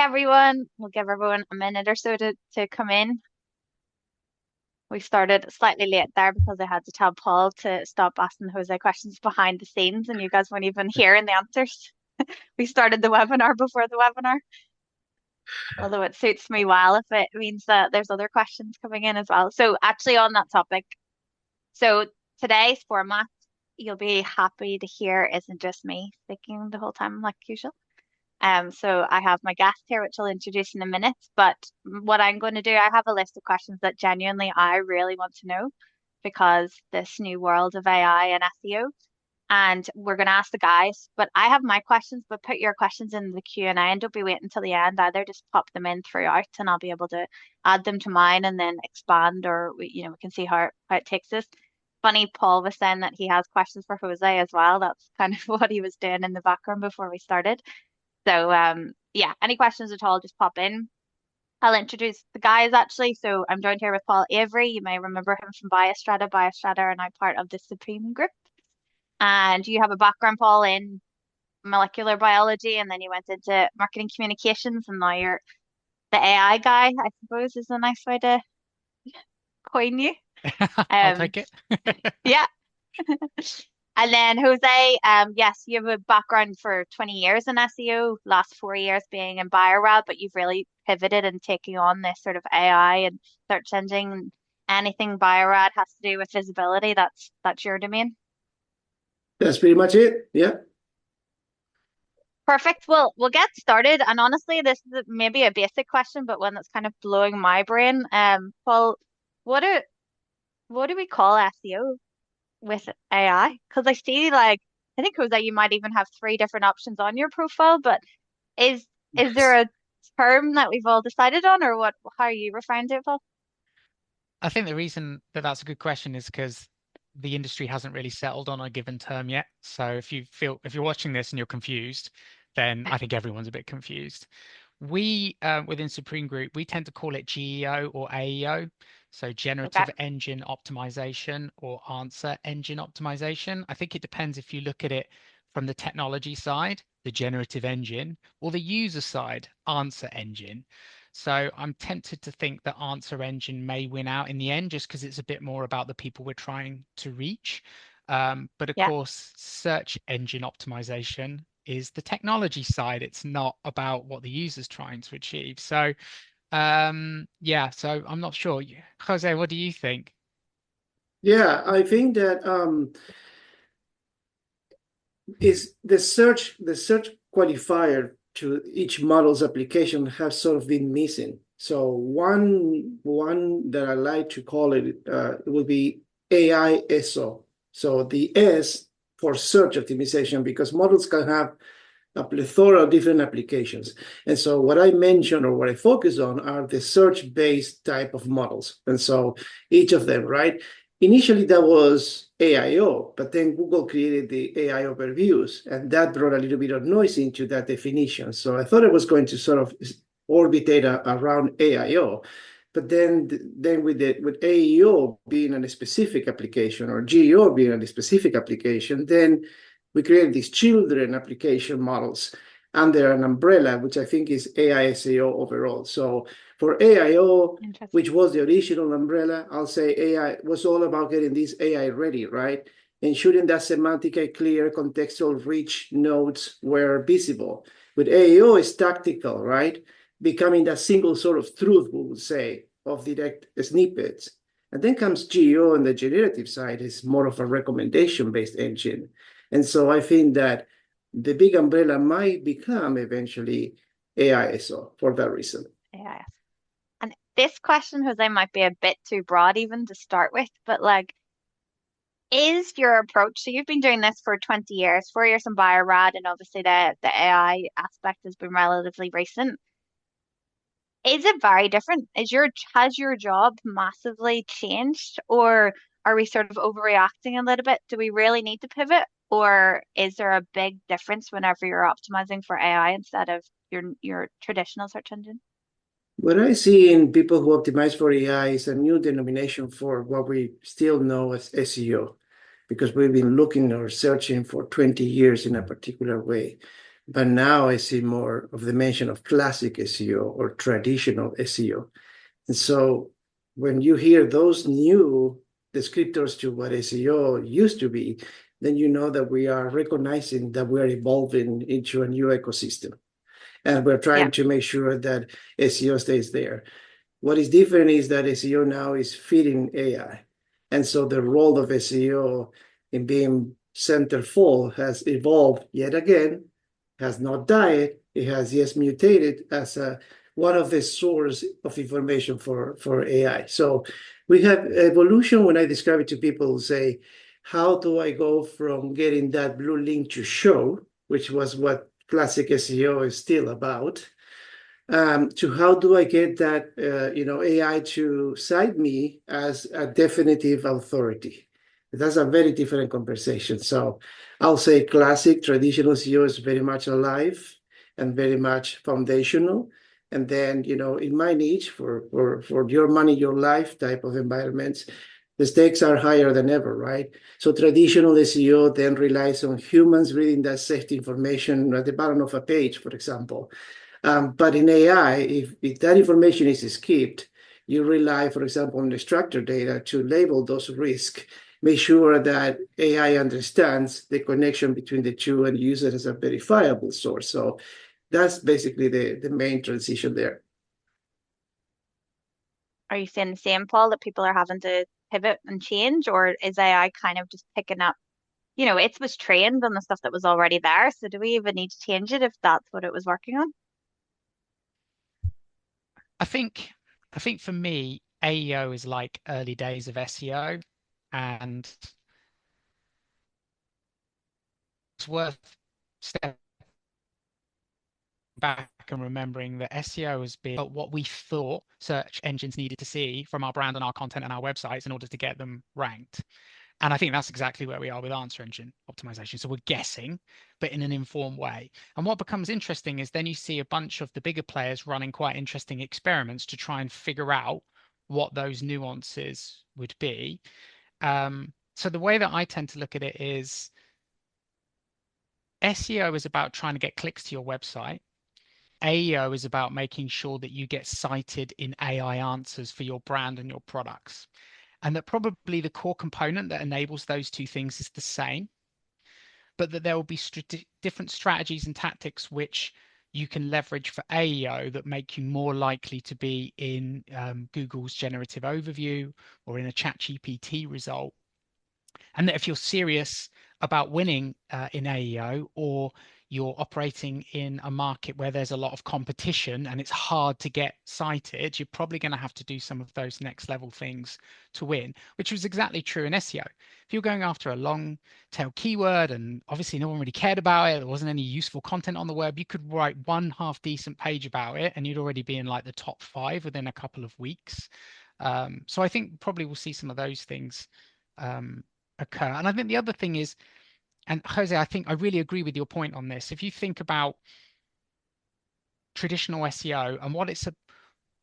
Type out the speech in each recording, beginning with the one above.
everyone. We'll give everyone a minute or so to come in. We started slightly late there because I had to tell Paul to stop asking Jose questions behind the scenes, and you guys weren't even hearing the answers. We started the webinar before the webinar, although it suits me well if it means that there's other questions coming in as well. So, actually, on that topic, so today's format, you'll be happy to hear, isn't just me speaking the whole time like usual. So I have my guest here, which I'll introduce in a minute. But what I'm going to do, I have a list of questions that genuinely I really want to know because this new world of AI and SEO, and we're going to ask the guys. But I have my questions, but put your questions in the Q&A and don't be waiting until the end either. Just pop them in throughout, and I'll be able to add them to mine and then expand, or we can see how it takes us. Funny, Paul was saying that he has questions for Jose as well. That's kind of what he was doing in the background before we started. So yeah, any questions at all, just pop in. I'll introduce the guys actually. So I'm joined here with Paul Avery. You may remember him from Biostrata. Biostrata are now part of the Supreme Group. And you have a background, Paul, in molecular biology, and then you went into marketing communications, and now you're the AI guy, I suppose is a nice way to coin you. I'll Um, take it. yeah. And then Jose, yes, you have a background for 20 years in SEO, last 4 years being in Bio-Rad, but you've really pivoted and taking on this sort of AI and search engine. Anything Bio-Rad has to do with visibility, that's your domain. That's pretty much it. Yeah. Perfect. Well, we'll get started. And honestly, this is maybe a basic question, but one that's kind of blowing my brain. Paul, what do what do we call SEO with AI? Because I see I think Jose, you might even have three different options on your profile, but is is Yes. there a term that we've all decided on, or what? How are you referring to it, Paul? I think the reason that that's a good question is because the industry hasn't really settled on a given term yet. So if you're watching this and you're confused, then I think everyone's a bit confused. We within Supreme Group, we tend to call it GEO or AEO, so Okay. generative engine optimization or answer engine optimization. I think it depends if you look at it from the technology side, the generative engine, or the user side, answer engine. So I'm tempted to think that answer engine may win out in the end just because it's a bit more about the people we're trying to reach. But of Yeah. course, search engine optimization is the technology side. It's not about what the user's trying to achieve. So yeah, so I'm not sure. Jose, what do you think? Yeah, I think that is the search qualifier to each model's application has sort of been missing. So one that I like to call it will be AISO. So the S for search optimization, because models can have a plethora of different applications. And so what I mentioned or what I focus on are the search-based type of models. And so each of them, right? Initially, that was AIO, but then Google created the AI overviews, and that brought a little bit of noise into that definition. So I thought it was going to sort of orbitate around AIO. But then with AEO being a specific application or GEO being a specific application, then we created these children application models under an umbrella, which I think is AISAO overall. So for AIO, Interesting. which was the original umbrella, I'll say AI was all about getting this AI ready, right? Ensuring that semantically clear, contextual, rich nodes were visible. With AIO, it's tactical, right? Becoming that single sort of truth, we would say, of direct snippets. And then comes GEO on the generative side, is more of a recommendation-based engine. And so I think that the big umbrella might become eventually AISO for that reason. Yeah. And this question, Jose, might be a bit too broad even to start with, but is your approach, so you've been doing this for 20 years, 4 years in Bio-Rad, and obviously the AI aspect has been relatively recent. Is it very different? Has your job massively changed, or are we sort of overreacting a little bit? Do we really need to pivot, or is there a big difference whenever you're optimizing for AI instead of your traditional search engine? What I see in people who optimize for AI is a new denomination for what we still know as SEO, because we've been looking or searching for 20 years in a particular way. but now I see more of the mention of classic SEO or traditional SEO. And so when you hear those new descriptors to what SEO used to be, then you know that we are recognizing that we are evolving into a new ecosystem. And we're trying Yeah. to make sure that SEO stays there. What is different is that SEO now is feeding AI. And so the role of SEO in being centerfold has evolved yet again, has not died. It has yes mutated as one of the source of information for AI. So we have evolution. When I describe it to people who say, how do I go from getting that blue link to show, which was what classic SEO is still about, to how do I get that AI to cite me as a definitive authority? That's a very different conversation. So I'll say classic traditional SEO is very much alive and very much foundational. And then, in my niche for your money, your life type of environments, the stakes are higher than ever, right? So traditional SEO then relies on humans reading that safety information at the bottom of a page, for example. But in AI, if that information is skipped, you rely, for example, on the structured data to label those risks, make sure that AI understands the connection between the two and use it as a verifiable source. So that's basically the main transition there. Are you seeing the same, Paul, that people are having to pivot and change, or is AI kind of just picking up? It was trained on the stuff that was already there. So do we even need to change it if that's what it was working on? I think for me, AEO is like early days of SEO, and it's worth stepping back and remembering that SEO has been what we thought search engines needed to see from our brand and our content and our websites in order to get them ranked. And I think that's exactly where we are with answer engine optimization. So we're guessing, but in an informed way. And what becomes interesting is then you see a bunch of the bigger players running quite interesting experiments to try and figure out what those nuances would be. So the way that I tend to look at it is SEO is about trying to get clicks to your website. AEO is about making sure that you get cited in AI answers for your brand and your products. And that probably the core component that enables those two things is the same, but that there will be different strategies and tactics which you can leverage for AEO that make you more likely to be in Google's generative overview or in a ChatGPT result. And that if you're serious about winning in AEO, or you're operating in a market where there's a lot of competition and it's hard to get cited, you're probably going to have to do some of those next level things to win, which was exactly true in SEO. If you're going after a long tail keyword and obviously no one really cared about it, there wasn't any useful content on the web, you could write one half decent page about it and you'd already be in like the top 5 within a couple of weeks. So I think probably we'll see some of those things occur. And I think the other thing is, and Jose, I think I really agree with your point on this. If you think about traditional SEO and what it's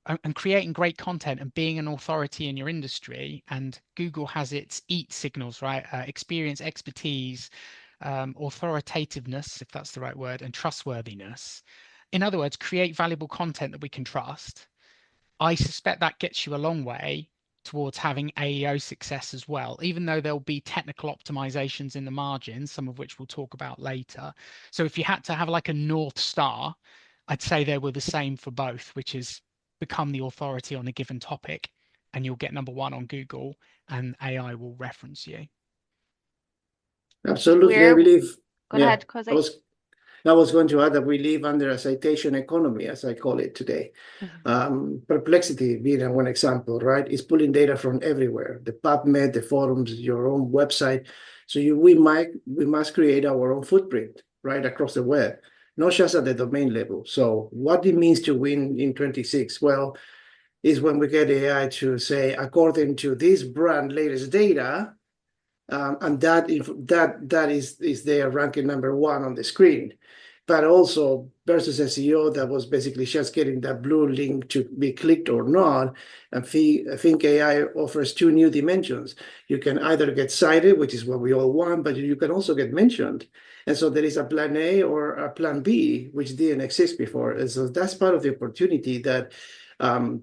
and creating great content and being an authority in your industry, and Google has its EAT signals, right? Experience, expertise, authoritativeness, if that's the right word, and trustworthiness. In other words, create valuable content that we can trust. I suspect that gets you a long way towards having AEO success as well, even though there'll be technical optimizations in the margins, some of which we'll talk about later. So if you had to have like a North Star, I'd say they were the same for both, which is become the authority on a given topic and you'll get number 1 on Google and AI will reference you. Absolutely. I We're believe, Go yeah, ahead, I Cozy. was I was going to add that we live under a citation economy, as I call it today. Mhm. Perplexity being one example, right? It's pulling data from everywhere, the PubMed, the forums, your own website. So we must create our own footprint right across the web, not just at the domain level. So what it means to win in 26, well, is when we get AI to say, according to this brand latest data, and that is their ranking number 1 on the screen. But also versus SEO that was basically just getting that blue link to be clicked or not. And I think AI offers 2 new dimensions. You can either get cited, which is what we all want, but you can also get mentioned. And so there is a plan A or a plan B, which didn't exist before. And so that's part of the opportunity that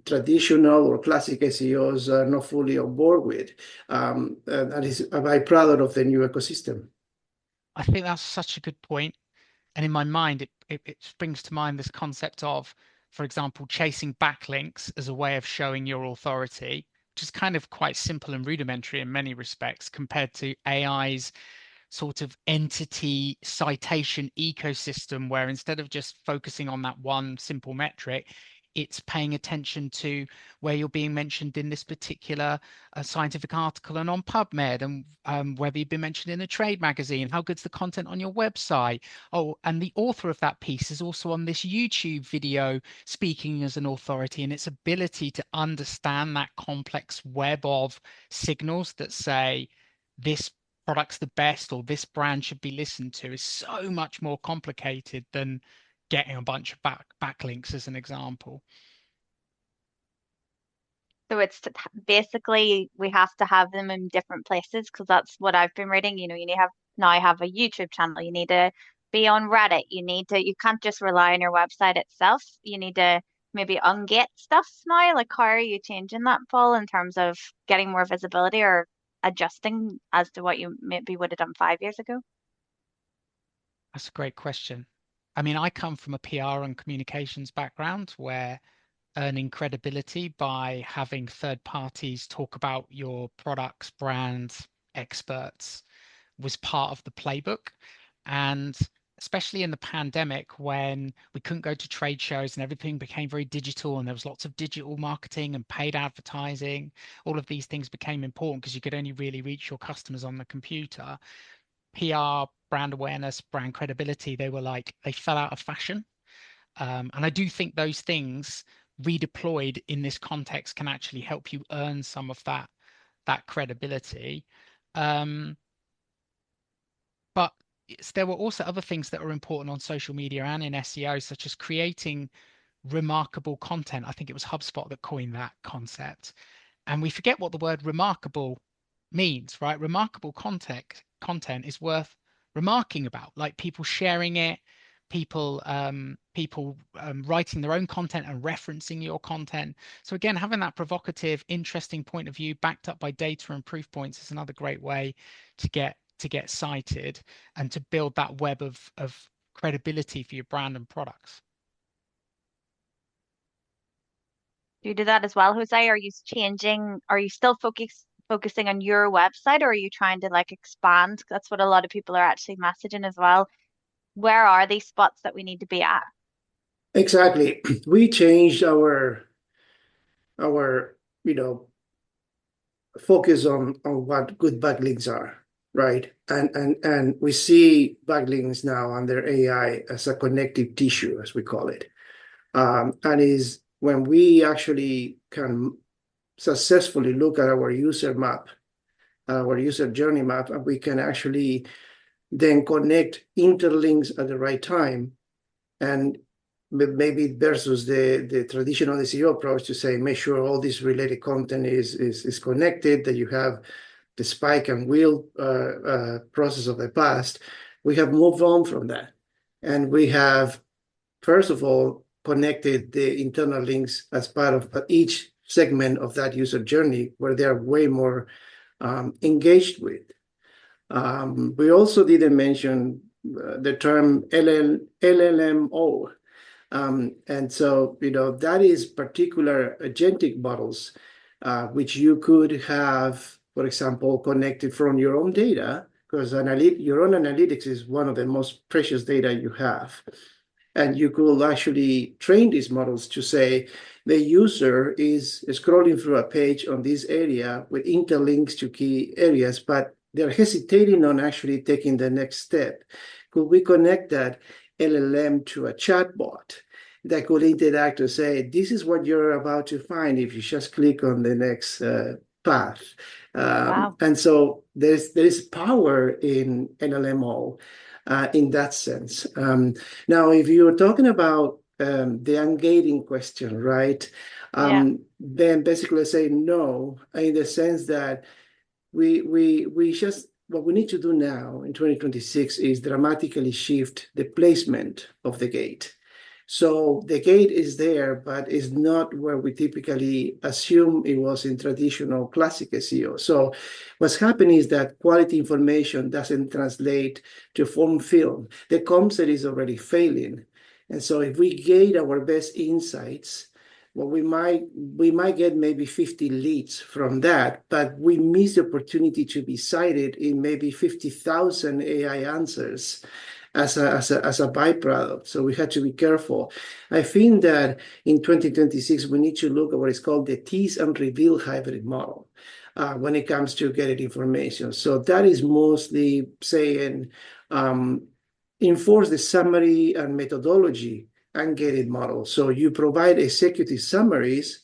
traditional or classic SEOs are not fully on board with. And that is a byproduct of the new ecosystem. I think that's such a good point. And in my mind, it springs to mind this concept of, for example, chasing backlinks as a way of showing your authority, which is kind of quite simple and rudimentary in many respects compared to AI's sort of entity citation ecosystem, where instead of just focusing on that one simple metric, it's paying attention to where you're being mentioned in this particular scientific article and on PubMed, and whether you've been mentioned in a trade magazine, how good's the content on your website. Oh, and the author of that piece is also on this YouTube video speaking as an authority, and its ability to understand that complex web of signals that say this product's the best or this brand should be listened to is so much more complicated than getting a bunch of backlinks as an example. So it's basically we have to have them in different places because that's what I've been reading. You know, you need to have now have a YouTube channel. You need to be on Reddit. You can't just rely on your website itself. You need to maybe ungate stuff now. Like how are you changing that, Paul, in terms of getting more visibility or adjusting as to what you maybe would have done 5 years ago? That's a great question. I mean, I come from a PR and communications background where earning credibility by having third parties talk about your products, brands, experts was part of the playbook. And especially in the pandemic, when we couldn't go to trade shows and everything became very digital and there was lots of digital marketing and paid advertising, all of these things became important because you could only really reach your customers on the computer. PR, brand awareness, brand credibility, they fell out of fashion. And I do think those things redeployed in this context can actually help you earn some of that credibility. Um, but there were also other things that are important on social media and in SEO, such as creating remarkable content. I think it was HubSpot that coined that concept. And we forget what the word remarkable means, right? Remarkable content is worth remarking about, like people sharing it, people writing their own content and referencing your content. So again, having that provocative, interesting point of view backed up by data and proof points is another great way to get cited and to build that web of credibility for your brand and products. Do you do that as well, Jose? Are you still focusing on your website or are you trying to like expand? That's what a lot of people are actually messaging as well. Where are these spots that we need to be at? Exactly. We changed our you know focus on what good backlinks are, right? And we see backlinks now under AI as a connective tissue, as we call it. And is when we actually can successfully look at our user map, our user journey map, and we can actually then connect interlinks at the right time, and maybe versus the traditional SEO approach to say, make sure all this related content is connected, that you have the spike and wheel process of the past. We have moved on from that. And we have, first of all, connected the internal links as part of each segment of that user journey where they are way more engaged with. We also didn't mention the term LLMO. And so, that is particular agentic models, which you could have, for example, connected from your own data, because your own analytics is one of the most precious data you have. And you could actually train these models to say the user is scrolling through a page on this area with interlinks to key areas, but they're hesitating on actually taking the next step. Could we connect that LLM to a chatbot that could interact to say, this is what you're about to find if you just click on the next path. Wow. And so there is power in LLMO in that sense. Now, if you're talking about the ungating question, right? Yeah. Then basically say no, in the sense that we just what we need to do now in 2026 is dramatically shift the placement of the gate. So the gate is there, but it's not where we typically assume it was in traditional classic SEO. So what's happening is that quality information doesn't translate to form film. The concept is already failing. And so if we gate our best insights, well, we might get maybe 50 leads from that, but we miss the opportunity to be cited in maybe 50,000 AI answers as a byproduct. So we had to be careful. I think that in 2026, we need to look at what is called the tease and reveal hybrid model when it comes to getting information. So that is mostly saying enforce the summary and methodology ungated model. So you provide executive summaries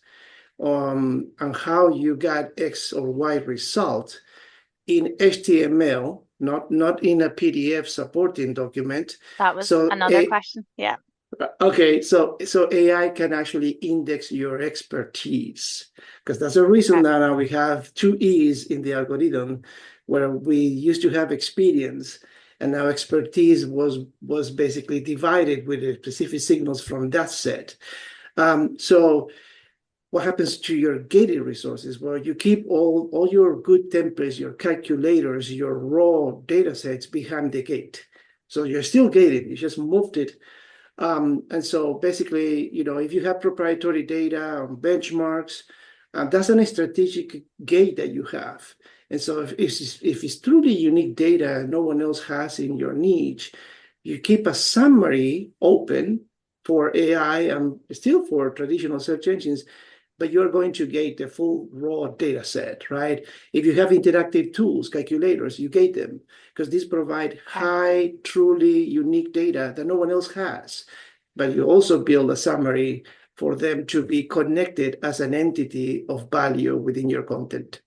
on how you got X or Y result in HTML, not in a PDF supporting document. That was So another question. Yeah. okay, so AI can actually index your expertise, because that's the reason that now we have two E's in the algorithm, where we used to have experience, and now expertise was basically divided with the specific signals from that set. So what happens to your gated resources? Well, you keep all your good templates, your calculators, your raw data sets behind the gate. So you're still gated, you just moved it. And so basically, if you have proprietary data or benchmarks, that's a strategic gate that you have. And so if it's truly unique data no one else has in your niche, you keep a summary open for AI and still for traditional search engines, but you're going to gate the full raw data set, right? If you have interactive tools, calculators, you gate them because these provide high, truly unique data that no one else has. But you also build a summary for them to be connected as an entity of value within your content.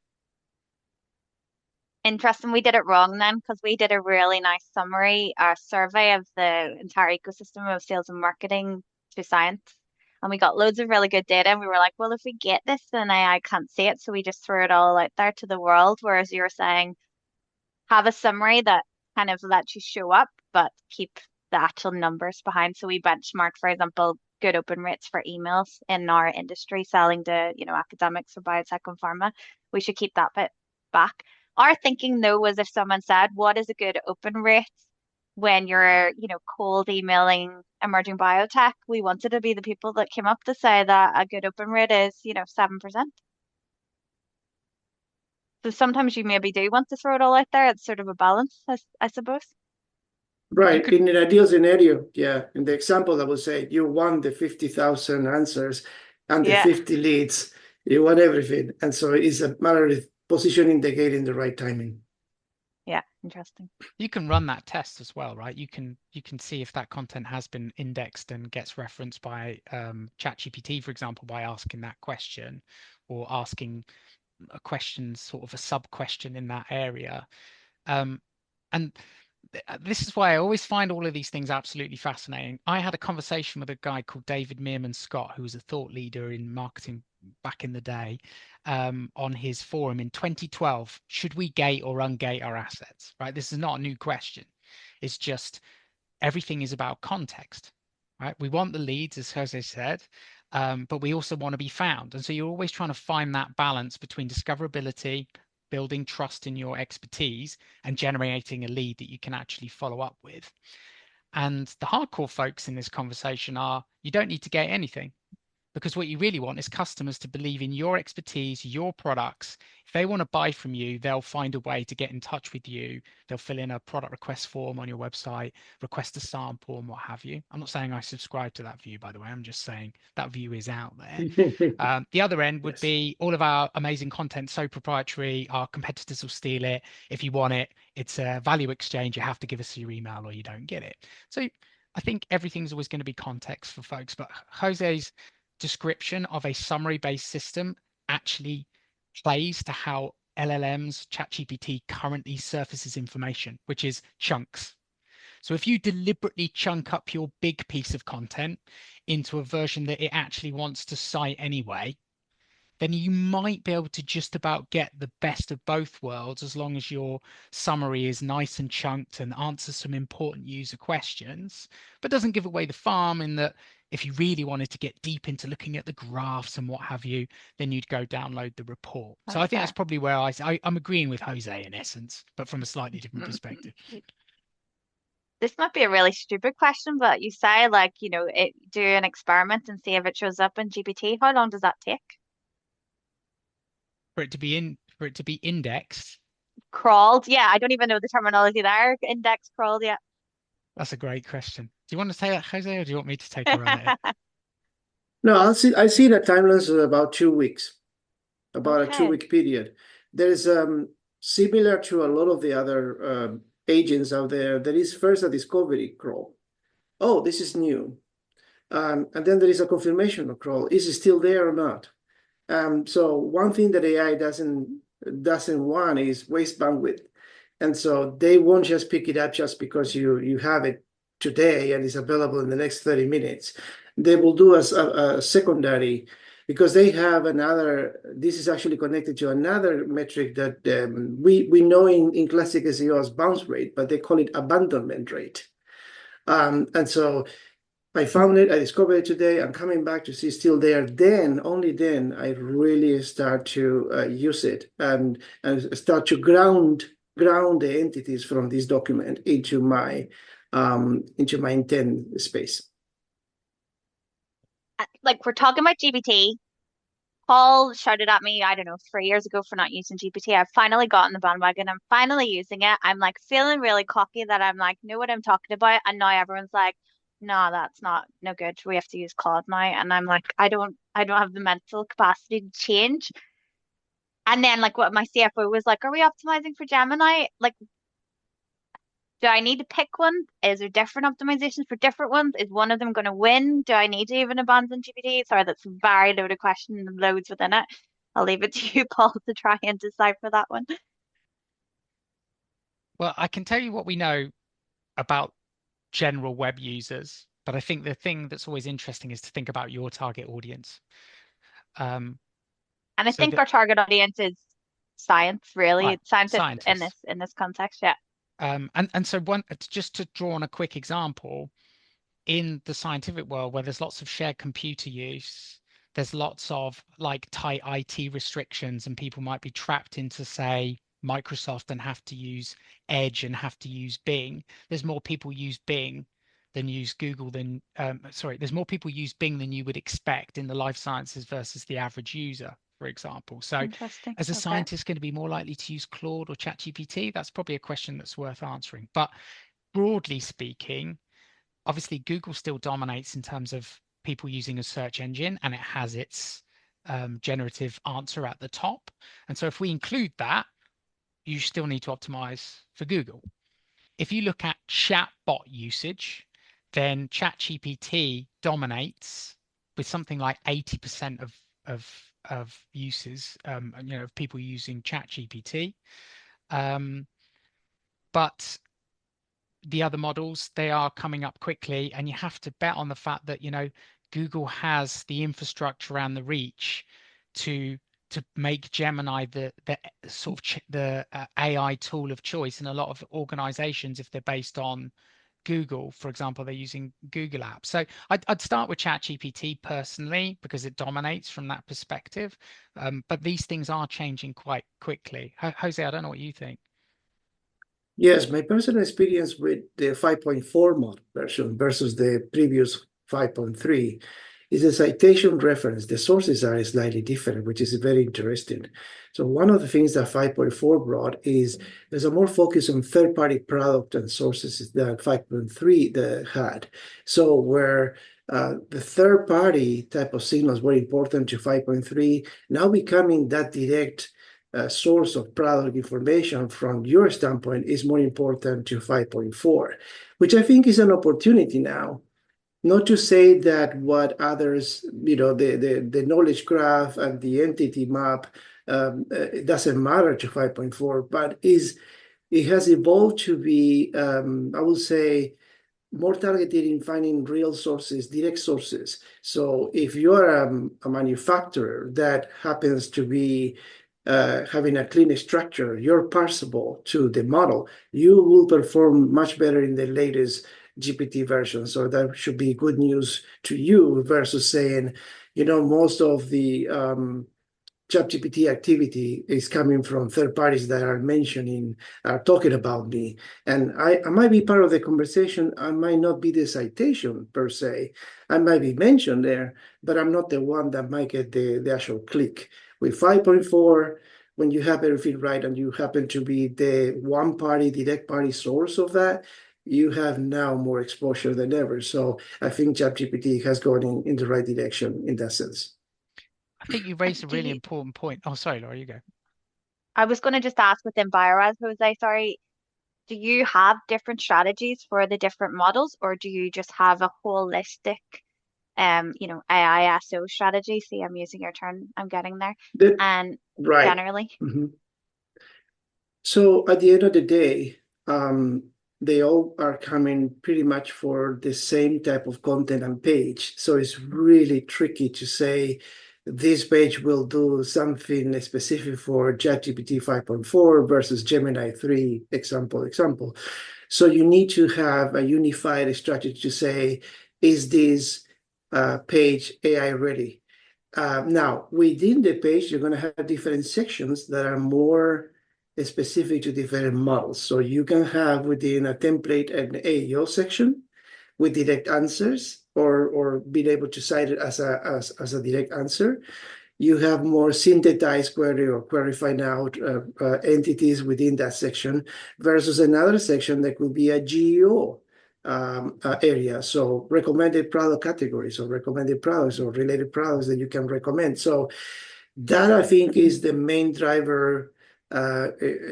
Interesting. We did it wrong then because we did a really nice summary, survey of the entire ecosystem of sales and marketing to science. And we got loads of really good data. And we were like, well, if we get this, then AI can't see it. So we just threw it all out there to the world. Whereas you were saying, have a summary that kind of lets you show up, but keep the actual numbers behind. So we benchmarked, for example, good open rates for emails in our industry, selling to, academics or biotech and pharma. We should keep that bit back. Our thinking though was if someone said, what is a good open rate when you're, cold emailing emerging biotech, we wanted to be the people that came up to say that a good open rate is, 7%. So sometimes you maybe do want to throw it all out there. It's sort of a balance, I suppose. Right. In an ideal scenario, yeah. In the example, I would say you want the 50,000 answers and the Yeah. 50 leads. You want everything. And so it's a matter of positioning the gate in the right timing. Yeah, interesting. You can run that test as well, right? You can see if that content has been indexed and gets referenced by ChatGPT, for example, by asking that question or asking a question, sort of a sub question in that area. And this is why I always find all of these things absolutely fascinating. I had a conversation with a guy called David Meerman Scott, who was a thought leader in marketing back in the day, on his forum in 2012. Should we gate or ungate our assets? Right. This is not a new question. It's just everything is about context. Right. We want the leads, as Jose said, but we also want to be found. And so you're always trying to find that balance between discoverability, building trust in your expertise, and generating a lead that you can actually follow up with. And the hardcore folks in this conversation are, you don't need to gate anything, because what you really want is customers to believe in your expertise, your products. If they want to buy from you, they'll find a way to get in touch with you. They'll fill in a product request form on your website, request a sample and what have you. I'm not saying I subscribe to that view, by the way. I'm just saying that view is out there. The other end would be all of our amazing content, so proprietary, our competitors will steal it. If you want it, it's a value exchange. You have to give us your email or you don't get it. So I think everything's always going to be context for folks, but Jose's description of a summary-based system actually plays to how LLMs, ChatGPT currently surfaces information, which is chunks. So if you deliberately chunk up your big piece of content into a version that it actually wants to cite anyway, then you might be able to just about get the best of both worlds, as long as your summary is nice and chunked and answers some important user questions, but doesn't give away the farm, in that if you really wanted to get deep into looking at the graphs and what have you, then you'd go download the report. So I That's think fair. that's probably where I'm agreeing with Jose in essence, but from a slightly different perspective. This might be a really stupid question, but you say like, do an experiment and see if it shows up in GPT. How long does that take? For it to be indexed. Crawled? Yeah, I don't even know the terminology there. Index crawled, yeah. That's a great question. Do you want to say that, Jose, or do you want me to take a run at it? No, I see the timelines of about 2 weeks, about a Okay. 2 week period. There's similar to a lot of the other agents out there. There is first a discovery crawl. Oh, this is new. And then there is a confirmation crawl. Is it still there or not? So one thing that AI doesn't want is waste bandwidth. And so they won't just pick it up just because you have it today and it's available in the next 30 minutes. They will do a secondary, because they have another, this is actually connected to another metric that we know in classic SEO as bounce rate, but they call it abandonment rate. And so I found it, I discovered it today, I'm coming back to see it's still there. Then, only then, I really start to use it and start to ground the entities from this document into my intent space. Like we're talking about GPT. Paul shouted at me, I don't know, 3 years ago for not using GPT. I've finally gotten the bandwagon. I'm finally using it. I'm like feeling really cocky that I'm like, know what I'm talking about. And now everyone's like, no, that's not no good. We have to use Claude now. And I'm like, I don't have the mental capacity to change. And then like what my CFO was like, are we optimizing for Gemini? Like, do I need to pick one? Is there different optimizations for different ones? Is one of them going to win? Do I need to even abandon GPT? Sorry, that's a very loaded question and loads within it. I'll leave it to you, Paul, to try and decipher that one. Well, I can tell you what we know about general web users, but I think the thing that's always interesting is to think about your target audience. And I So think that our target audience is science, really. Right, It's scientists in scientists. this context, yeah. And so one, just to draw on a quick example, in the scientific world where there's lots of shared computer use, there's lots of like tight IT restrictions, and people might be trapped into, say, Microsoft and have to use Edge and have to use Bing. There's more people use Bing than use Google than, there's more people use Bing than you would expect in the life sciences versus the average user, for example. So Interesting. as a Okay. scientist going to be more likely to use Claude or ChatGPT? That's probably a question that's worth answering. But broadly speaking, obviously Google still dominates in terms of people using a search engine, and it has its generative answer at the top. And so if we include that, you still need to optimize for Google. If you look at chatbot usage, then ChatGPT dominates with something like 80% of uses, of people using ChatGPT. But the other models, they are coming up quickly, and you have to bet on the fact that Google has the infrastructure and the reach to make Gemini the sort of the AI tool of choice in a lot of organizations. If they're based on Google, for example, they're using Google Apps. So I'd start with ChatGPT personally, because it dominates from that perspective. But these things are changing quite quickly. Jose, I don't know what you think. Yes, my personal experience with the 5.4 model version versus the previous 5.3 is the citation reference. The sources are slightly different, which is very interesting. So one of the things that 5.4 brought is there's a more focus on third-party product and sources than 5.3 that had. So where the third-party type of signals were important to 5.3, now becoming that direct source of product information from your standpoint is more important to 5.4, which I think is an opportunity now. Not to say that what others, the knowledge graph and the entity map, it doesn't matter to 5.4, but it has evolved to be, I would say, more targeted in finding real sources, direct sources. So if you are a manufacturer that happens to be having a clean structure, you're parsable to the model, you will perform much better in the latest GPT version. So that should be good news to you versus saying, most of the ChatGPT activity is coming from third parties that are talking about me. And I might be part of the conversation. I might not be the citation per se. I might be mentioned there, but I'm not the one that might get the actual click. With 5.4, when you have everything right and you happen to be the one party, direct party source of that, you have now more exposure than ever. So I think ChatGPT has gone in the right direction in that sense. I think you raised a Do really you, important point. Oh, sorry, Laura, you go. I was going to just ask within Bio-Rad, Jose, sorry, do you have different strategies for the different models, or do you just have a holistic, AISO strategy? See, I'm using your term, I'm getting there. That, And right. generally, Mhm. So at the end of the day, they all are coming pretty much for the same type of content and page. So it's really tricky to say this page will do something specific for ChatGPT 5.4 versus Gemini 3, example. So you need to have a unified strategy to say, is this page AI ready? Now, within the page, you're going to have different sections that are more specific to different models. So you can have within a template an AEO section with direct answers or being able to cite it as a direct answer. You have more synthesized query or query find out entities within that section versus another section that could be a GEO area. So recommended product categories or recommended products or related products that you can recommend. So that I think is the main driver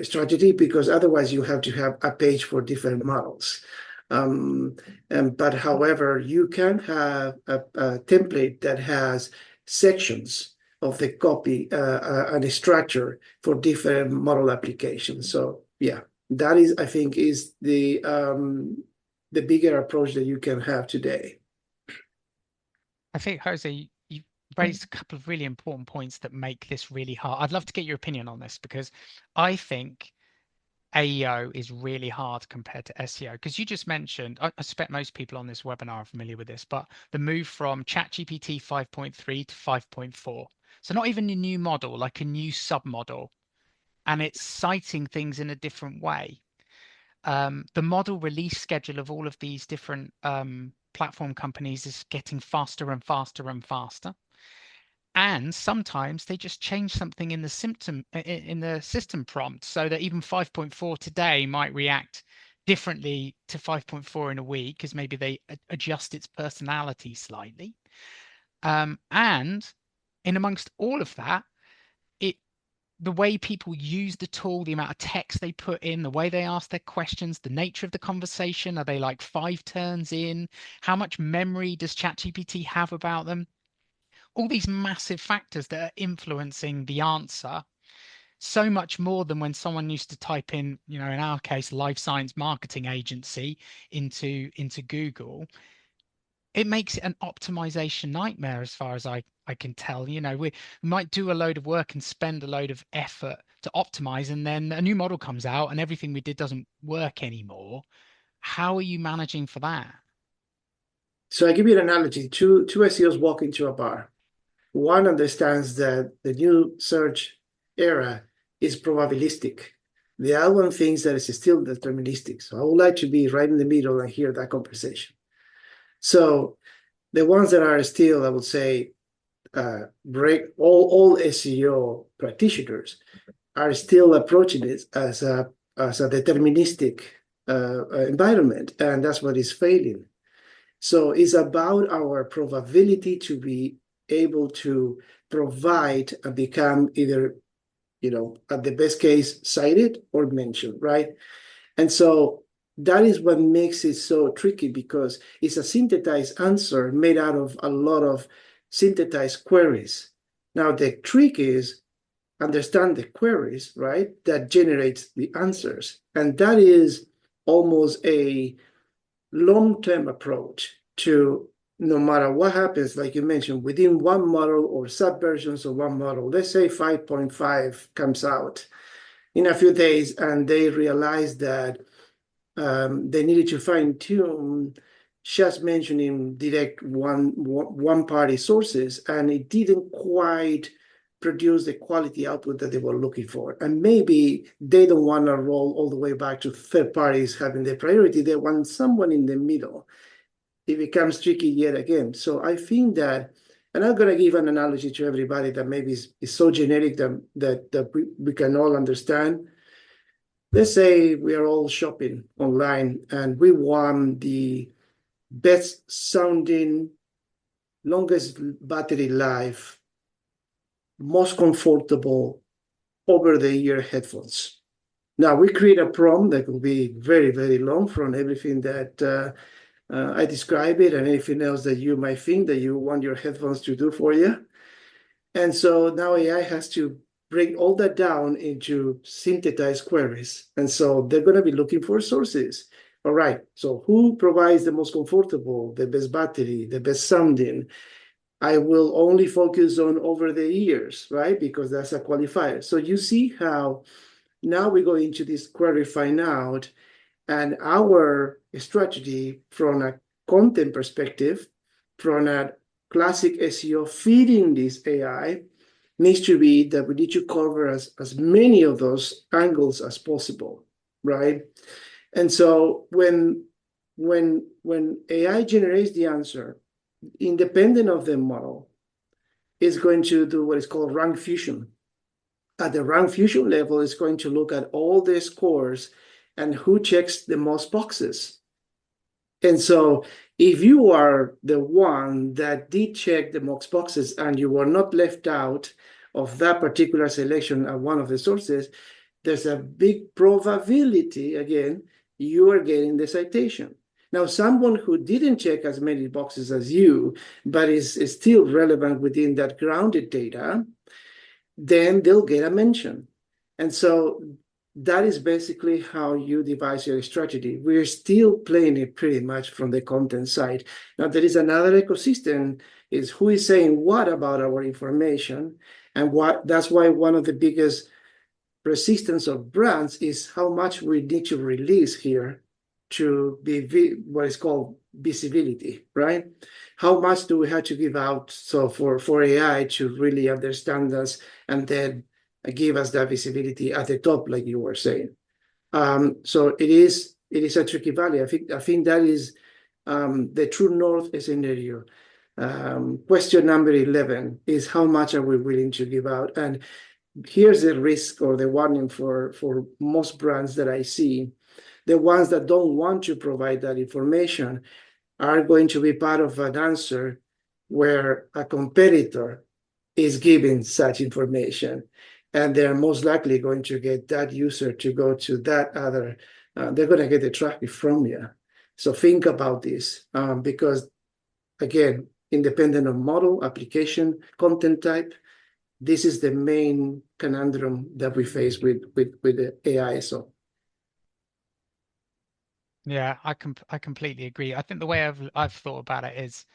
strategy, because otherwise you have to have a page for different models. But however, you can have a template that has sections of the copy and a structure for different model applications. So yeah, that is, I think, is the bigger approach that you can have today. I think, Jose, you raised a couple of really important points that make this really hard. I'd love to get your opinion on this, because I think AEO is really hard compared to SEO. Because you just mentioned, I suspect most people on this webinar are familiar with this, but the move from ChatGPT 5.3 to 5.4. So not even a new model, like a new submodel, and it's citing things in a different way. The model release schedule of all of these different platform companies is getting faster and faster and faster. And sometimes they just change something in the system prompt, so that even 5.4 today might react differently to 5.4 in a week, because maybe they adjust its personality slightly. And in amongst all of that, the way people use the tool, the amount of text they put in, the way they ask their questions, the nature of the conversation, are they like 5 turns in? How much memory does ChatGPT have about them? All these massive factors that are influencing the answer, so much more than when someone used to type in, in our case, life science marketing agency into Google. It makes it an optimization nightmare as far as I can tell. We might do a load of work and spend a load of effort to optimize, and then a new model comes out and everything we did doesn't work anymore. How are you managing for that? So I give you an analogy. Two SEOs walk into a bar. One understands that the new search era is probabilistic. The other one thinks that it's still deterministic. So I would like to be right in the middle and hear that conversation. So the ones that are still, I would say, break all SEO practitioners are still approaching it as a deterministic environment, and that's what is failing. So it's about our probability to be able to provide and become either, at the best case, cited or mentioned, right? And so that is what makes it so tricky, because it's a synthesized answer made out of a lot of synthesized queries. Now, the trick is understand the queries, right, that generates the answers. And that is almost a long-term approach to no matter what happens, like you mentioned, within one model or subversions of one model. Let's say 5.5 comes out in a few days and they realize that they needed to fine tune just mentioning direct one party sources, and it didn't quite produce the quality output that they were looking for. And maybe they don't want to roll all the way back to third parties having the priority. They want someone in the middle. It becomes tricky yet again. So I think that, and I'm going to give an analogy to everybody that maybe is so generic that we can all understand. Let's say we are all shopping online and we want the best sounding, longest battery life, most comfortable over-the-ear headphones. Now we create a prompt that will be very, very long from everything that I describe it and anything else that you might think that you want your headphones to do for you. And so now AI has to break all that down into synthesized queries. And so they're going to be looking for sources. All right, so who provides the most comfortable, the best battery, the best sounding? I will only focus on over the ears, right? Because that's a qualifier. So you see how now we go into this query find out, and our strategy from a content perspective, from a classic SEO feeding this AI, needs to be that we need to cover as many of those angles as possible, right? And so when AI generates the answer, independent of the model, it's going to do what is called rank fusion. At the rank fusion level, it's going to look at all the scores and who checks the most boxes. And so if you are the one that did check the most boxes and you were not left out of that particular selection at one of the sources, there's a big probability, again, you are getting the citation. Now, someone who didn't check as many boxes as you, but is still relevant within that grounded data, then they'll get a mention. And so that is basically how you devise your strategy. We're still playing it pretty much from the content side. Now, there is another ecosystem, is who is saying what about our information. And that's why one of the biggest resistance of brands is how much we need to release here to be what is called visibility, right? How much do we have to give out so for AI to really understand us and then give us that visibility at the top, like you were saying. So it is a tricky valley. I think that is the true north scenario. Question number 11 is how much are we willing to give out? And here's the risk or the warning for most brands that I see. The ones that don't want to provide that information are going to be part of an answer where a competitor is giving such information. And they're most likely going to get that user to go to that other, they're going to get the traffic from you. So think about this because, again, independent of model, application, content type, this is the main conundrum that we face with the AI. So Yeah, I completely agree. I think the way I've thought about it is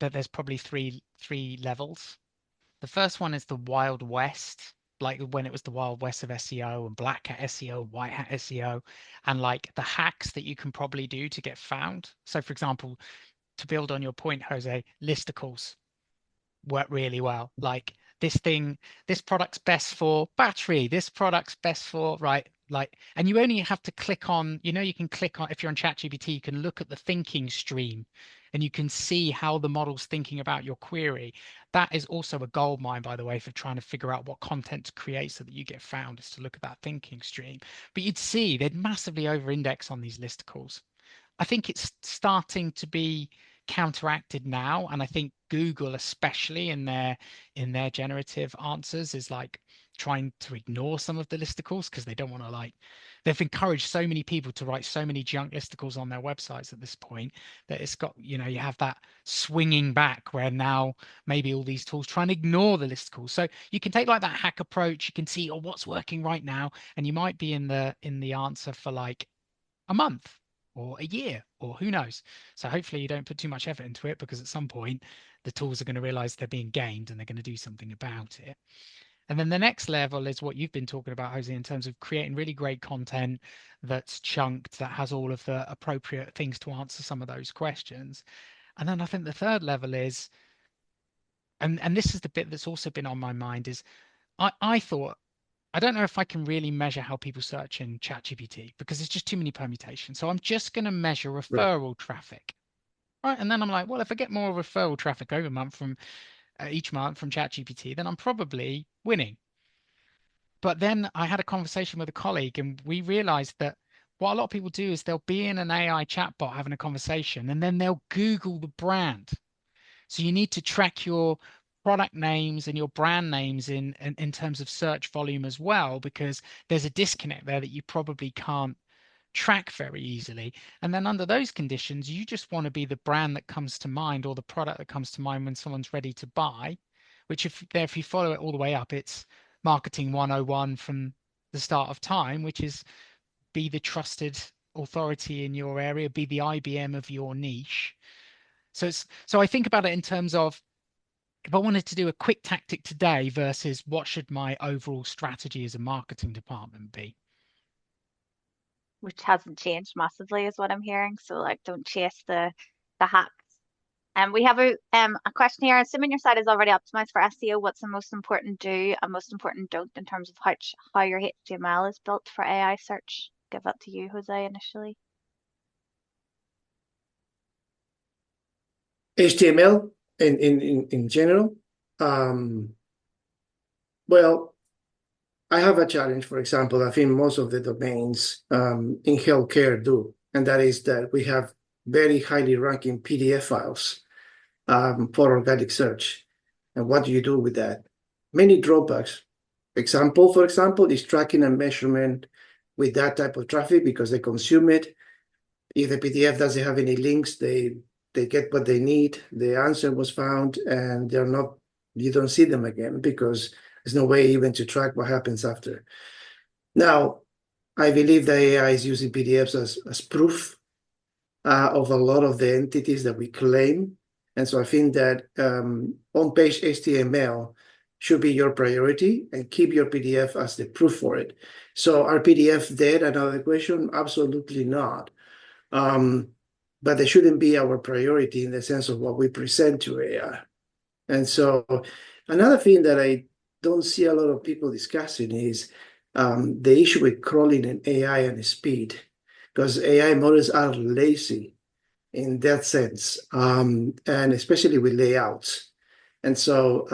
that there's probably three levels. The first one is the Wild West, like when it was the Wild West of SEO and black hat SEO, white hat SEO, and like the hacks that you can probably do to get found. So for example, to build on your point, Jose, listicles work really well. Like this product's best for battery, this product's best for, right? Like, and you only have to click on, you can click on, if you're on ChatGPT, you can look at the thinking stream and you can see how the model's thinking about your query. That is also a gold mine, by the way, for trying to figure out what content to create so that you get found, is to look at that thinking stream. But you'd see they'd massively over index on these listicles. I think it's starting to be counteracted now, and I think Google, especially in their generative answers, is like trying to ignore some of the listicles because they don't want to, like, they've encouraged so many people to write so many junk listicles on their websites at this point that it's got, you have that swinging back where now maybe all these tools try and ignore the listicles. So you can take like that hack approach. You can see, oh, what's working right now, and you might be in the answer for like a month. or a year, or who knows. So hopefully you don't put too much effort into it, because at some point the tools are going to realize they're being gamed and they're going to do something about it. And then the next level is what you've been talking about, Jose, in terms of creating really great content that's chunked, that has all of the appropriate things to answer some of those questions. And then I think the third level is, and this is the bit that's also been on my mind, is I thought, I don't know if I can really measure how people search in ChatGPT, because there's just too many permutations. So I'm just going to measure Right. referral traffic. Right. And then I'm like, well, if I get more referral traffic over month from each month from ChatGPT, then I'm probably winning. But then I had a conversation with a colleague, and we realized that what a lot of people do is they'll be in an AI chatbot having a conversation, and then they'll Google the brand. So you need to track your product names and your brand names in terms of search volume as well, because there's a disconnect there that you probably can't track very easily. And then under those conditions, you just want to be the brand that comes to mind, or the product that comes to mind when someone's ready to buy, which if you follow it all the way up, it's marketing 101 from the start of time, which is be the trusted authority in your area, be the IBM of your niche. So I think about it in terms of, if I wanted to do a quick tactic today versus what should my overall strategy as a marketing department be? Which hasn't changed massively, is what I'm hearing. So like, don't chase the hacks. And we have a question here. Assuming your site is already optimized for SEO, what's the most important do and most important don't in terms of how your HTML is built for AI search? Give that to you, Jose, initially. HTML in general. Well, I have a challenge, for example. I think most of the domains in healthcare do, and that is that we have very highly ranking PDF files for organic search. And what do you do with that? Many drawbacks. For example, is tracking and measurement with that type of traffic, because they consume it. If the PDF doesn't have any links, they get what they need. The answer was found, and you don't see them again, because there's no way even to track what happens after. Now, I believe the AI is using PDFs as proof of a lot of the entities that we claim. And so I think that on-page HTML should be your priority, and keep your PDF as the proof for it. So are PDF dead? Another question. Absolutely not. But they shouldn't be our priority in the sense of what we present to AI. And so another thing that I don't see a lot of people discussing is the issue with crawling in AI and speed, because AI models are lazy in that sense, and especially with layouts. And so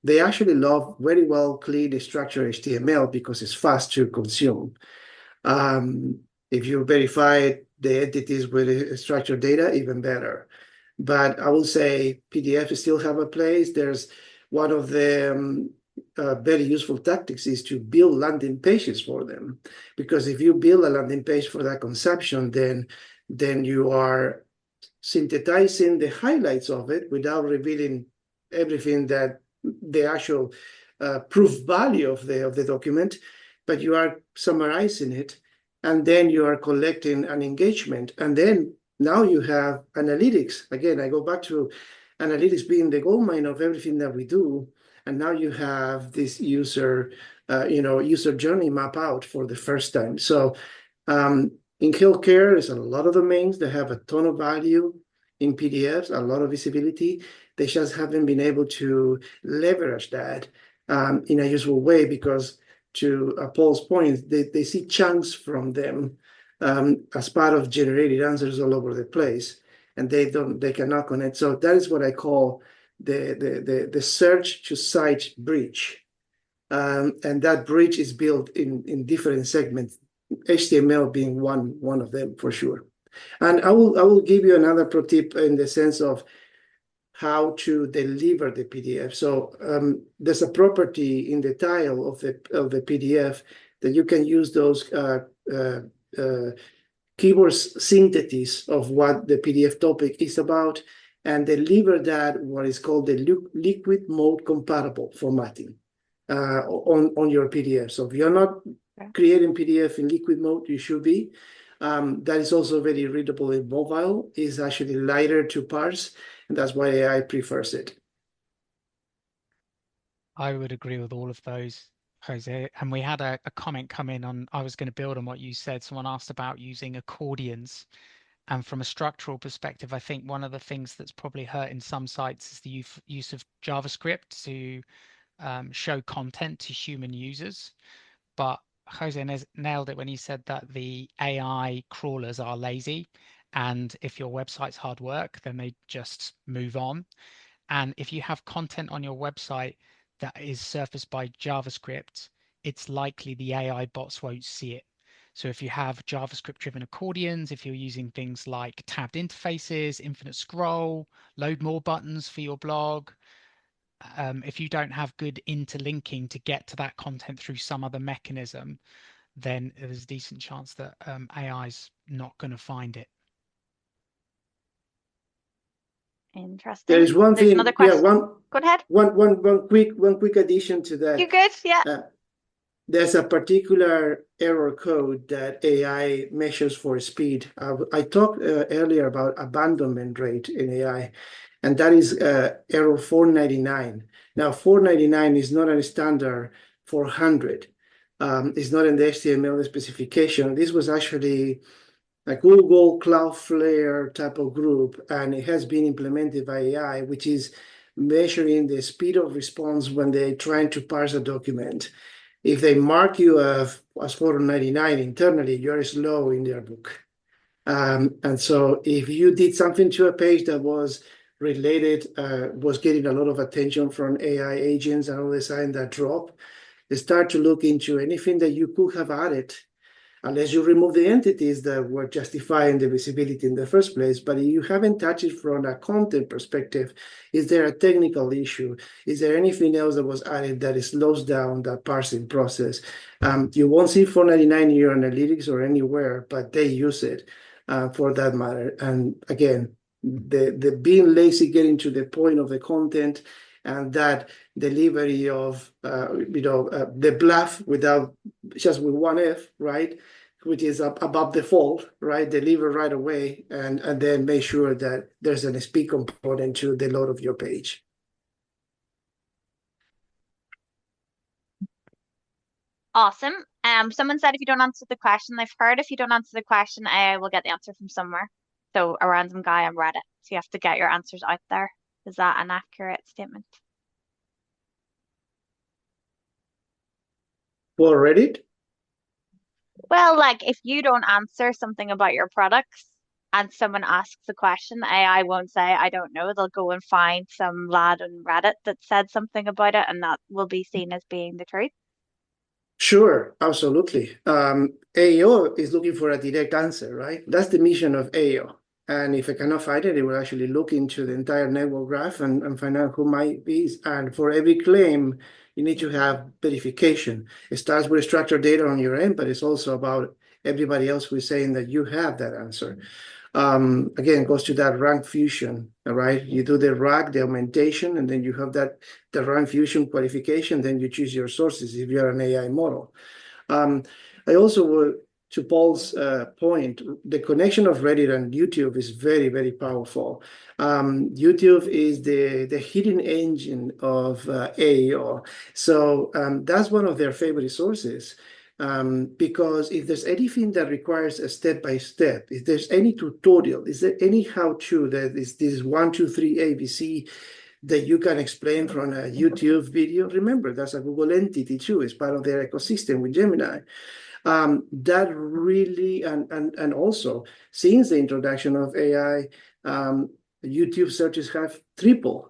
they actually love very well clean structured HTML because it's fast to consume. If you verify the entities with structured data, even better. But I will say PDF still have a place. There's one of the very useful tactics is to build landing pages for them. Because if you build a landing page for that consumption, then you are synthesizing the highlights of it without revealing everything that the actual proof value of the document, but you are summarizing it, and then you are collecting an engagement, and then now you have analytics. Again, I go back to analytics being the goldmine of everything that we do, and now you have this user journey map out for the first time. So in healthcare, there's a lot of domains that have a ton of value in PDFs, a lot of visibility. They just haven't been able to leverage that in a useful way, because to Paul's point, they see chunks from them as part of generated answers all over the place, and they cannot connect. So that is what I call the search to cite bridge. And that bridge is built in different segments, HTML being one of them for sure. And I will give you another pro tip in the sense of how to deliver the PDF. So there's a property in the title of the PDF that you can use those keyword synthesis of what the PDF topic is about, and deliver that what is called the liquid mode compatible formatting on your PDF. So if you're not creating PDF in liquid mode, you should be. that is also very readable in mobile, is actually lighter to parse, and that's why AI prefers it. I would agree with all of those, Jose. And we had a comment come in on, I was going to build on what you said. Someone asked about using accordions. And from a structural perspective, I think one of the things that's probably hurt in some sites is the use of JavaScript to show content to human users. But Jose nailed it when he said that the AI crawlers are lazy. And if your website's hard work, then they just move on. And if you have content on your website that is surfaced by JavaScript, it's likely the AI bots won't see it. So if you have JavaScript-driven accordions, if you're using things like tabbed interfaces, infinite scroll, load more buttons for your blog, if you don't have good interlinking to get to that content through some other mechanism, then there's a decent chance that AI is not going to find it. Interesting. There is one There's thing, another question. Go ahead. One quick addition to that. You good? Yeah. There's a particular error code that AI measures for speed. I talked earlier about abandonment rate in AI, and that is error 499. Now, 499 is not a standard 400. It's not in the HTML specification. This was actually a Google Cloudflare type of group, and it has been implemented by AI, which is measuring the speed of response when they're trying to parse a document. If they mark you as 499 internally, you're slow in their book. And so if you did something to a page that was related, was getting a lot of attention from AI agents and all the sudden that drop, they start to look into anything that you could have added, unless you remove the entities that were justifying the visibility in the first place. But if you haven't touched it from a content perspective, is there a technical issue? Is there anything else that was added that slows down that parsing process? You won't see 499 in your analytics or anywhere, but they use it for that matter. And again, the being lazy, getting to the point of the content, and that delivery of the bluff without just with one F, right? Which is above default, right? Deliver right away, and then make sure that there's an speed component to the load of your page. Awesome. Someone said if you don't answer the question, I've heard if you don't answer the question, I will get the answer from somewhere. So a random guy on Reddit. So you have to get your answers out there. Is that an accurate statement? For Reddit? Well, like if you don't answer something about your products and someone asks a question, AI won't say, I don't know. They'll go and find some lad on Reddit that said something about it, and that will be seen as being the truth. Sure, absolutely. AIO is looking for a direct answer, right? That's the mission of AIO. And if I cannot find it, it will actually look into the entire network graph and find out who might be. And for every claim, you need to have verification. It starts with structured data on your end, but it's also about everybody else who is saying that you have that answer. Again, it goes to that rank fusion, all right? You do the RAG, the augmentation, and then you have the rank fusion qualification, then you choose your sources if you're an AI model. I also would, to Paul's point, the connection of Reddit and YouTube is very, very powerful. YouTube is the hidden engine of AIO. So that's one of their favorite sources. Because if there's anything that requires a step-by-step, if there's any tutorial, is there any how-to that is this 1, 2, 3 ABC that you can explain from a YouTube video? Remember, that's a Google entity too. It's part of their ecosystem with Gemini. That really, and also since the introduction of AI, YouTube searches have tripled.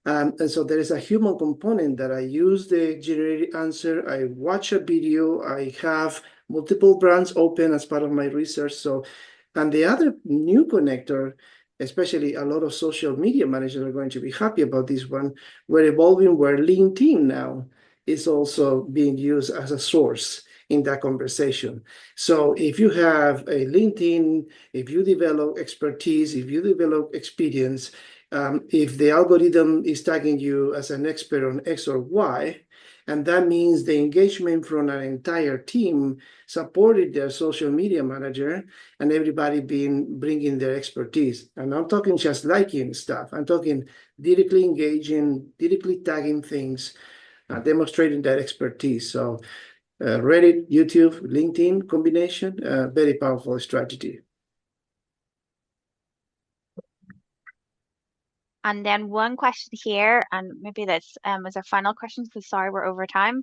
And so there is a human component that I use the generated answer. I watch a video. I have multiple brands open as part of my research. So, and the other new connector, especially a lot of social media managers are going to be happy about this one. We're evolving where LinkedIn now is also being used as a source in that conversation. So if you have a LinkedIn, if you develop expertise, if you develop experience, If the algorithm is tagging you as an expert on X or Y, and that means the engagement from an entire team supported their social media manager and everybody bringing their expertise. And I'm talking just liking stuff. I'm talking directly engaging, directly tagging things, demonstrating that expertise. So Reddit, YouTube, LinkedIn combination, very powerful strategy. And then one question here, and maybe this is our final question, because sorry, we're over time.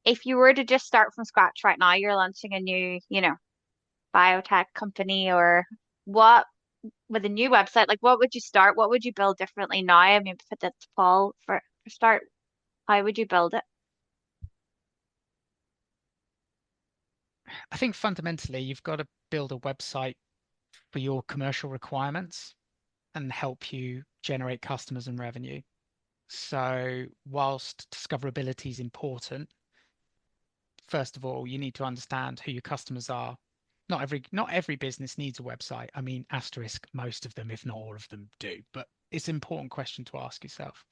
If you were to just start from scratch right now, you're launching a new, biotech company, or what, with a new website, like what would you start? What would you build differently now? I mean, put that to Paul for start. How would you build it? I think fundamentally you've got to build a website for your commercial requirements and help you generate customers and revenue. So whilst discoverability is important, first of all, you need to understand who your customers are. Not every business needs a website. I mean, asterisk, most of them, if not all of them, do. But it's an important question to ask yourself.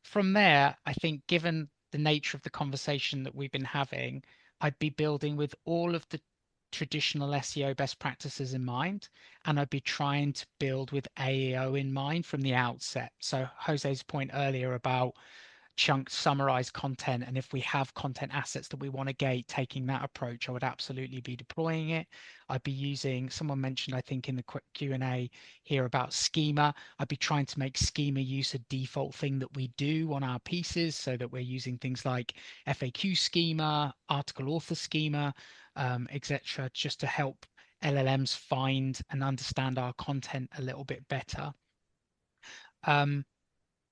From there, I think given the nature of the conversation that we've been having, I'd be building with all of the traditional SEO best practices in mind, and I'd be trying to build with AEO in mind from the outset. So Jose's point earlier about chunk summarize content, and if we have content assets that we want to gate, taking that approach, I would absolutely be deploying it. I'd be using, someone mentioned I think in the quick Q&A here about schema, I'd be trying to make schema use a default thing that we do on our pieces, so that we're using things like FAQ schema, article author schema, etc., just to help LLMs find and understand our content a little bit better.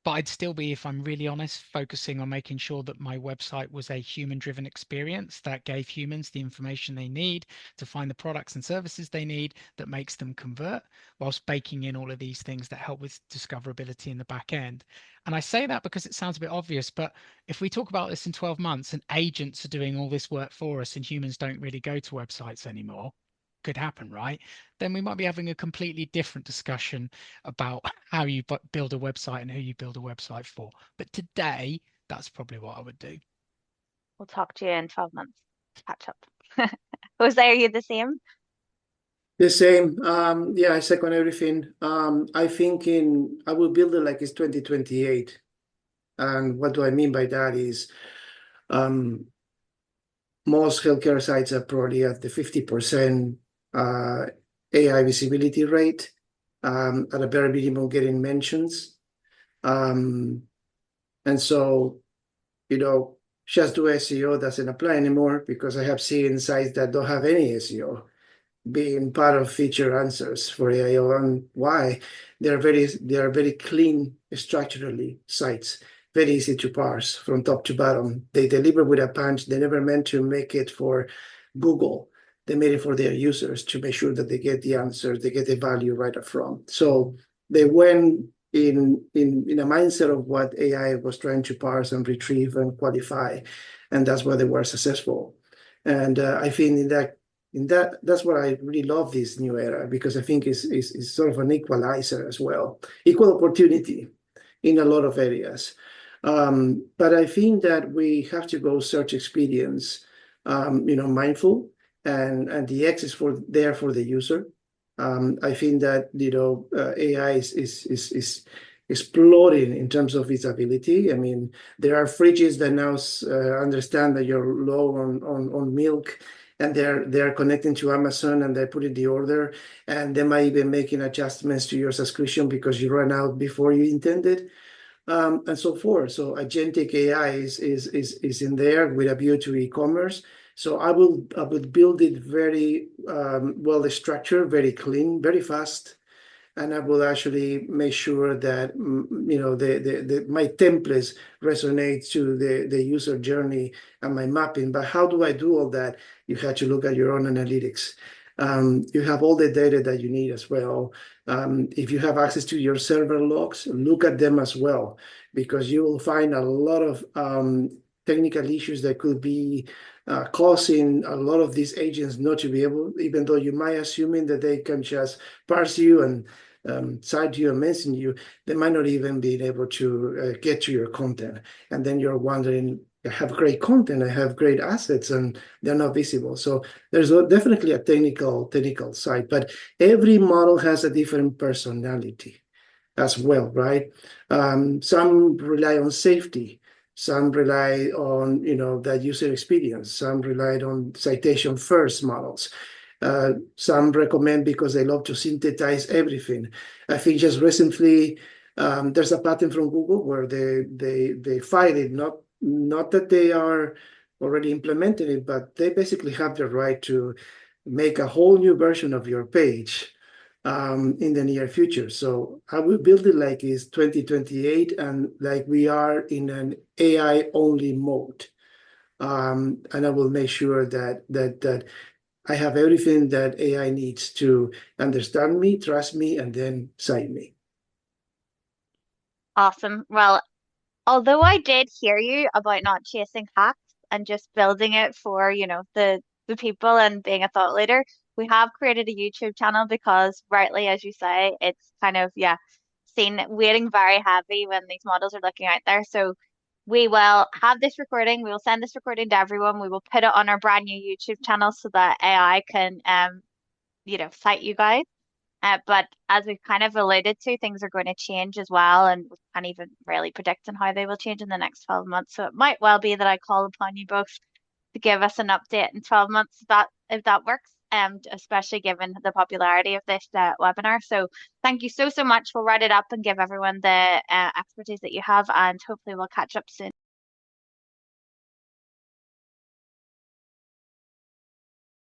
But I'd still be, if I'm really honest, focusing on making sure that my website was a human-driven experience that gave humans the information they need to find the products and services they need, that makes them convert, whilst baking in all of these things that help with discoverability in the back end. And I say that because it sounds a bit obvious, but if we talk about this in 12 months and agents are doing all this work for us and humans don't really go to websites anymore, could happen, right? Then we might be having a completely different discussion about how you build a website and who you build a website for. But today, that's probably what I would do. We'll talk to you in 12 months. Catch up. Jose, are you the same? The same. Yeah, I second everything. I will build it like it's 2028. And what do I mean by that is most healthcare sites are probably at the 50% AI visibility rate, at a bare minimum getting mentions. And so, just do SEO doesn't apply anymore, because I have seen sites that don't have any SEO being part of feature answers for AI LLM. Why? They are very clean structurally sites, very easy to parse from top to bottom. They deliver with a punch. They never meant to make it for Google. They made it for their users to make sure that they get the answers, they get the value right up front. So they went in a mindset of what AI was trying to parse and retrieve and qualify, and that's why they were successful. And I think that's what I really love this new era, because I think it's sort of an equalizer as well, equal opportunity in a lot of areas. But I think that we have to go search experience, mindful, and the X is there for the user. I think that AI is exploding in terms of its ability. I mean, there are fridges that now understand that you're low on milk, and they're connecting to Amazon, and they're putting the order, and they might even making adjustments to your subscription because you ran out before you intended, and so forth. So agentic AI is in there with a view to e-commerce. So I would build it very well structured, very clean, very fast, and I will actually make sure that my templates resonate to the user journey and my mapping. But how do I do all that? You have to look at your own analytics. You have all the data that you need as well. If you have access to your server logs, look at them as well, because you will find a lot of technical issues that could be causing a lot of these agents not to be able, even though you might assuming that they can just parse you and cite you and mention you, they might not even be able to get to your content. And then you're wondering, I have great content, I have great assets, and they're not visible. So there's definitely a technical side, but every model has a different personality as well, right? Some rely on safety. Some rely on, that user experience. Some relied on citation first models. Some recommend because they love to synthesize everything. I think just recently there's a patent from Google where they filed it, not that they are already implementing it, but they basically have the right to make a whole new version of your page in the near future. So I will build it like it's 2028 and like we are in an AI only mode. And I will make sure that I have everything that AI needs to understand me, trust me, and then cite me. Awesome. Well, although I did hear you about not chasing hacks and just building it for, the people and being a thought leader, we have created a YouTube channel because rightly, as you say, it's kind of, yeah, seen weighting very heavy when these models are looking out there. So we will have this recording, we will send this recording to everyone, we will put it on our brand new YouTube channel so that AI can cite you guys. But as we've kind of alluded to, things are going to change as well, and we can't even really predict on how they will change in the next 12 months. So it might well be that I call upon you both to give us an update in 12 months if that works, especially given the popularity of this webinar. So thank you so much. We'll write it up and give everyone the expertise that you have, and hopefully we'll catch up soon.